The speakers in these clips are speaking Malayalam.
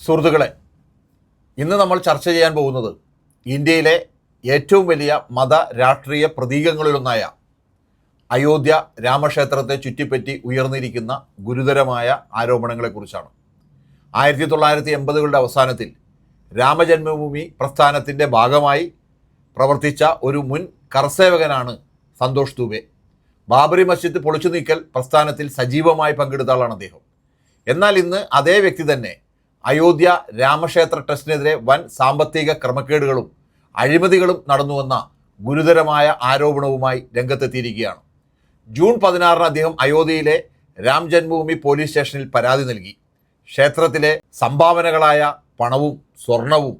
സുഹൃത്തുക്കളെ, ഇന്ന് നമ്മൾ ചർച്ച ചെയ്യാൻ പോകുന്നത് ഇന്ത്യയിലെ ഏറ്റവും വലിയ മത രാഷ്ട്രീയ പ്രതീകങ്ങളിലൊന്നായ അയോധ്യ രാമക്ഷേത്രത്തെ ചുറ്റിപ്പറ്റി ഉയർന്നിരിക്കുന്ന ഗുരുതരമായ ആരോപണങ്ങളെക്കുറിച്ചാണ്. 1980കളുടെ അവസാനത്തിൽ രാമജന്മഭൂമി പ്രസ്ഥാനത്തിൻ്റെ ഭാഗമായി പ്രവർത്തിച്ച ഒരു മുൻ കർസേവകനാണ് സന്തോഷ് ദുബെ. ബാബറി മസ്ജിദ് പൊളിച്ചു നീക്കൽ പ്രസ്ഥാനത്തിൽ സജീവമായി പങ്കെടുത്ത ആളാണ് അദ്ദേഹം. എന്നാൽ ഇന്ന് അതേ വ്യക്തി തന്നെ അയോധ്യ രാമക്ഷേത്ര ട്രസ്റ്റിനെതിരെ വൻ സാമ്പത്തിക ക്രമക്കേടുകളും അഴിമതികളും നടന്നുവെന്ന ഗുരുതരമായ ആരോപണവുമായി രംഗത്തെത്തിയിരിക്കുകയാണ്. ജൂൺ 16 അദ്ദേഹം അയോധ്യയിലെ രാം ജന്മഭൂമി പോലീസ് സ്റ്റേഷനിൽ പരാതി നൽകി. ക്ഷേത്രത്തിലെ സംഭാവനകളായ പണവും സ്വർണവും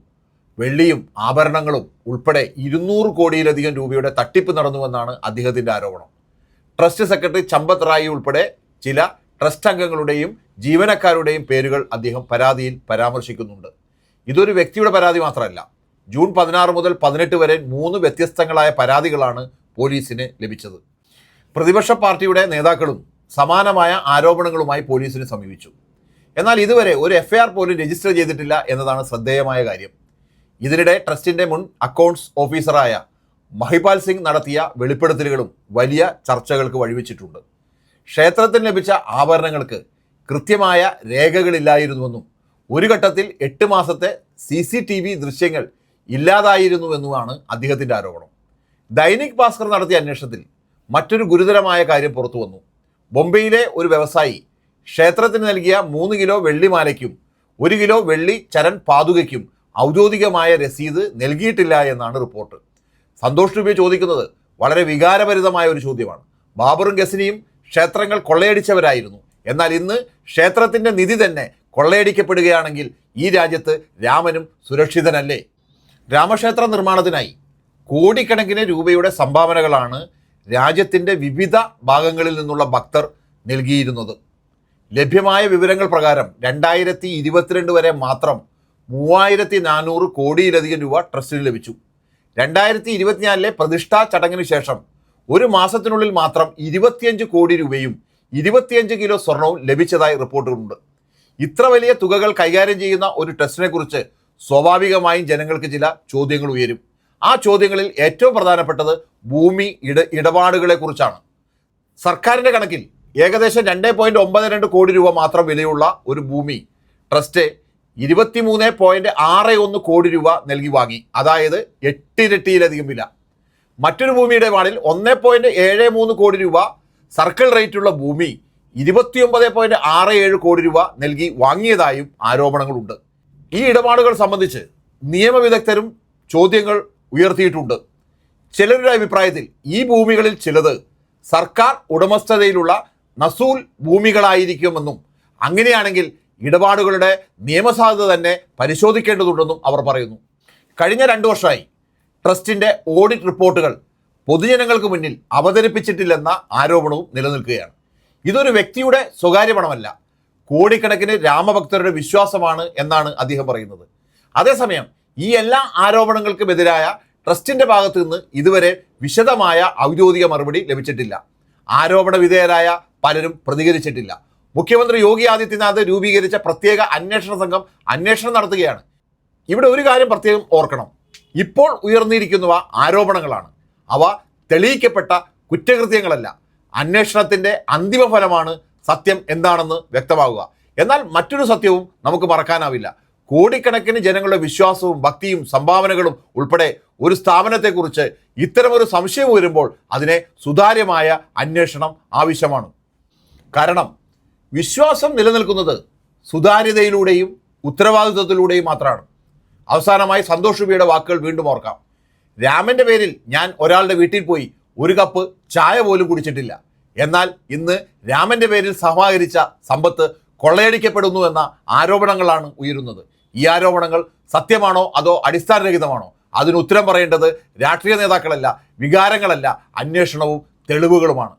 വെള്ളിയും ആഭരണങ്ങളും ഉൾപ്പെടെ 200 കോടിയിലധികം രൂപയുടെ തട്ടിപ്പ് നടന്നുവെന്നാണ് അദ്ദേഹത്തിൻ്റെ ആരോപണം. ട്രസ്റ്റ് സെക്രട്ടറി ചമ്പത് റായി ഉൾപ്പെടെ ചില ട്രസ്റ്റ് അംഗങ്ങളുടെയും ജീവനക്കാരുടെയും പേരുകൾ അദ്ദേഹം പരാതിയിൽ പരാമർശിക്കുന്നുണ്ട്. ഇതൊരു വ്യക്തിയുടെ പരാതി മാത്രമല്ല. ജൂൺ 16 മുതൽ 18 വരെ 3 വ്യത്യസ്തങ്ങളായ പരാതികളാണ് പോലീസിന് ലഭിച്ചത്. പ്രതിപക്ഷ പാർട്ടിയുടെ നേതാക്കളും സമാനമായ ആരോപണങ്ങളുമായി പോലീസിനെ സമീപിച്ചു. എന്നാൽ ഇതുവരെ ഒരു FIR പോലും രജിസ്റ്റർ ചെയ്തിട്ടില്ല എന്നതാണ് ശ്രദ്ധേയമായ കാര്യം. ഇതിനിടെ ട്രസ്റ്റിൻ്റെ മുൻ അക്കൗണ്ട്സ് ഓഫീസറായ മഹിപാൽ സിംഗ് നടത്തിയ വെളിപ്പെടുത്തലുകളും വലിയ ചർച്ചകൾക്ക് വഴിവെച്ചിട്ടുണ്ട്. ക്ഷേത്രത്തിന് ലഭിച്ച ആഭരണങ്ങൾക്ക് കൃത്യമായ രേഖകളില്ലായിരുന്നുവെന്നും ഒരു ഘട്ടത്തിൽ 8 മാസത്തെ CCTV ദൃശ്യങ്ങൾ ഇല്ലാതായിരുന്നുവെന്നുമാണ് അദ്ദേഹത്തിൻ്റെ ആരോപണം. ദൈനിക് ഭാസ്കർ നടത്തിയ അന്വേഷണത്തിൽ മറ്റൊരു ഗുരുതരമായ കാര്യം പുറത്തു വന്നു. ബോംബെയിലെ ഒരു വ്യവസായി ക്ഷേത്രത്തിന് നൽകിയ 3 കിലോ വെള്ളിമാലയ്ക്കും 1 കിലോ വെള്ളി ചരൺ പാതുകയ്ക്കും ഔദ്യോഗികമായ രസീത് നൽകിയിട്ടില്ല എന്നാണ് റിപ്പോർട്ട്. സന്തോഷ് ദുബെ ചോദിക്കുന്നത് വളരെ വികാരഭരിതമായ ഒരു ചോദ്യമാണ്. ബാബറും ഗസനിയും ക്ഷേത്രങ്ങൾ കൊള്ളയടിച്ചവരായിരുന്നു. എന്നാൽ ഇന്ന് ക്ഷേത്രത്തിൻ്റെ നിധി തന്നെ കൊള്ളയടിക്കപ്പെടുകയാണെങ്കിൽ ഈ രാജ്യത്ത് രാമനും സുരക്ഷിതനല്ലേ? രാമക്ഷേത്ര നിർമ്മാണത്തിനായി കോടിക്കണക്കിന് രൂപയുടെ സംഭാവനകളാണ് രാജ്യത്തിൻ്റെ വിവിധ ഭാഗങ്ങളിൽ നിന്നുള്ള ഭക്തർ നൽകിയിരുന്നത്. ലഭ്യമായ വിവരങ്ങൾ പ്രകാരം 2022 വരെ മാത്രം 3400 കോടിയിലധികം രൂപ ട്രസ്റ്റിന് ലഭിച്ചു. 2024 പ്രതിഷ്ഠാ ചടങ്ങിന് ശേഷം ഒരു മാസത്തിനുള്ളിൽ മാത്രം 25 കോടി രൂപയും 25 കിലോ സ്വർണവും ലഭിച്ചതായി റിപ്പോർട്ടുകളുണ്ട്. ഇത്ര വലിയ തുകകൾ കൈകാര്യം ചെയ്യുന്ന ഒരു ട്രസ്റ്റിനെ കുറിച്ച് സ്വാഭാവികമായും ജനങ്ങൾക്ക് ചില ചോദ്യങ്ങൾ ഉയരും. ആ ചോദ്യങ്ങളിൽ ഏറ്റവും പ്രധാനപ്പെട്ടത് ഭൂമി ഇടപാടുകളെ കുറിച്ചാണ്. സർക്കാരിൻ്റെ കണക്കിൽ ഏകദേശം 2.92 കോടി രൂപ മാത്രം വിലയുള്ള ഒരു ഭൂമി ട്രസ്റ്റ് 23.61 കോടി രൂപ നൽകി വാങ്ങി. അതായത് 8 ഇരട്ടിയിലധികം വില. മറ്റൊരു ഭൂമിയുടെ ഇടപാടിൽ 1.73 കോടി രൂപ സർക്കിൾ റേറ്റുള്ള ഭൂമി 29.67 കോടി രൂപ നൽകി വാങ്ങിയതായും ആരോപണങ്ങളുണ്ട്. ഈ ഇടപാടുകൾ സംബന്ധിച്ച് നിയമവിദഗ്ധരും ചോദ്യങ്ങൾ ഉയർത്തിയിട്ടുണ്ട്. ചിലരുടെ അഭിപ്രായത്തിൽ ഈ ഭൂമികളിൽ ചിലത് സർക്കാർ ഉടമസ്ഥതയിലുള്ള നസൂൽ ഭൂമികളായിരിക്കുമെന്നും അങ്ങനെയാണെങ്കിൽ ഇടപാടുകളുടെ നിയമസാധുത തന്നെ പരിശോധിക്കേണ്ടതുണ്ടെന്നും അവർ പറയുന്നു. കഴിഞ്ഞ 2 വർഷമായി ട്രസ്റ്റിൻ്റെ ഓഡിറ്റ് റിപ്പോർട്ടുകൾ പൊതുജനങ്ങൾക്ക് മുന്നിൽ അവതരിപ്പിച്ചിട്ടില്ലെന്ന ആരോപണവും നിലനിൽക്കുകയാണ്. ഇതൊരു വ്യക്തിയുടെ സ്വകാര്യ പണമല്ല, കോടിക്കണക്കിന് രാമഭക്തരുടെ വിശ്വാസമാണ് എന്നാണ് അദ്ദേഹം പറയുന്നത്. അതേസമയം ഈ എല്ലാ ആരോപണങ്ങൾക്കുമെതിരായ ട്രസ്റ്റിൻ്റെ ഭാഗത്തു നിന്ന് ഇതുവരെ വിശദമായ ഔദ്യോഗിക മറുപടി ലഭിച്ചിട്ടില്ല. ആരോപണ വിധേയരായ പലരും പ്രതികരിച്ചിട്ടില്ല. മുഖ്യമന്ത്രി യോഗി ആദിത്യനാഥ് രൂപീകരിച്ച പ്രത്യേക അന്വേഷണ സംഘം അന്വേഷണം നടത്തുകയാണ്. ഇവിടെ ഒരു കാര്യം പ്രത്യേകം ഓർക്കണം. ഇപ്പോൾ ഉയർന്നിരിക്കുന്നവ ആരോപണങ്ങളാണ്. അവ തെളിയിക്കപ്പെട്ട കുറ്റകൃത്യങ്ങളല്ല. അന്വേഷണത്തിൻ്റെ അന്തിമ ഫലമാണ് സത്യം എന്താണെന്ന് വ്യക്തമാകുക. എന്നാൽ മറ്റൊരു സത്യവും നമുക്ക് മറക്കാനാവില്ല. കോടിക്കണക്കിന് ജനങ്ങളുടെ വിശ്വാസവും ഭക്തിയും സംഭാവനകളും ഉൾപ്പെടെ ഒരു സ്ഥാപനത്തെക്കുറിച്ച് ഇത്തരമൊരു സംശയം വരുമ്പോൾ അതിനെ സുതാര്യമായ അന്വേഷണം ആവശ്യമാണ്. കാരണം വിശ്വാസം നിലനിൽക്കുന്നത് സുതാര്യതയിലൂടെയും ഉത്തരവാദിത്വത്തിലൂടെയും മാത്രമാണ്. അവസാനമായി സന്തോഷ് ദുബെയുടെ വാക്കുകൾ വീണ്ടും ഓർക്കാം. രാമൻ്റെ പേരിൽ ഞാൻ ഒരാളുടെ വീട്ടിൽ പോയി 1 കപ്പ് ചായ പോലും കുടിച്ചിട്ടില്ല. എന്നാൽ ഇന്ന് രാമൻ്റെ പേരിൽ സമാഹരിച്ച സമ്പത്ത് കൊള്ളയടിക്കപ്പെടുന്നു എന്ന ആരോപണങ്ങളാണ് ഉയരുന്നത്. ഈ ആരോപണങ്ങൾ സത്യമാണോ അതോ അടിസ്ഥാനരഹിതമാണോ? അതിന് ഉത്തരം പറയേണ്ടത് രാഷ്ട്രീയ നേതാക്കളല്ല, വികാരങ്ങളല്ല, അന്വേഷണവും തെളിവുകളുമാണ്.